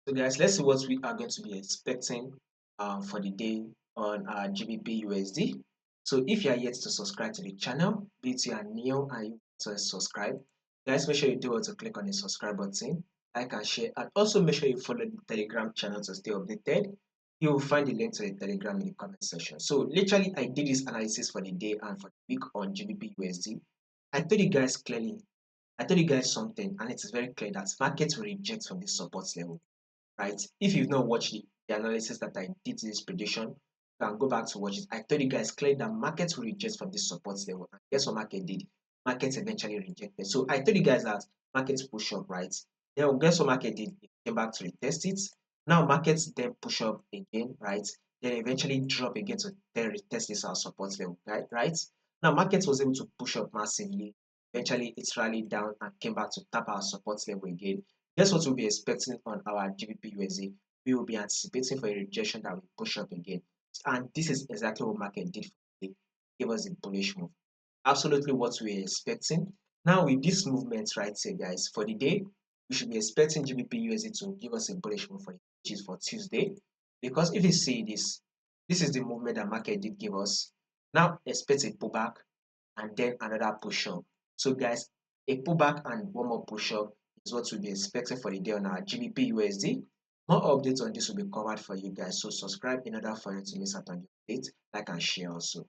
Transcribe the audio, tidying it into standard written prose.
So guys, let's see what we are going to be expecting for the day on GBP USD. So if you are yet to subscribe to the channel, be it you are new and you want to subscribe, guys, make sure you do also click on the subscribe button, like and share, and also make sure you follow the Telegram channel to stay updated. You will find the link to the Telegram in the comment section. So literally, I did this analysis for the day and for the week on GBP USD. I told you guys clearly, I told you guys something, and it is very clear that markets will reject from this support level, right? If you've not watched the analysis that I did to this prediction, you can go back to watch it. I told you guys clearly that markets will reject from this support level. And guess what market did? Markets eventually rejected. So I told you guys that markets push up, right? Then guess what market did? It came back to retest it. Now markets then push up again, right? Then eventually drop again to then retest this our support level, right? Right? Now markets was able to push up massively. Eventually it rallied down and came back to tap our support level again. Guess what we'll be expecting on our GBP USD? We will be anticipating for a rejection that will push up again. And this is exactly what market did for the day. Give us a bullish move. Absolutely what we are expecting. Now with this movement right here, guys, for the day, we should be expecting GBP USD to give us a bullish move for which is for Tuesday. Because if you see this, this is the movement that market did give us. Now expect a pullback and then another push up. So guys, a pullback and one more push up is what we'll be expecting for the day on our GBP USD. More updates on this will be covered for you guys. So subscribe in order for you to miss out on the update, like and share also.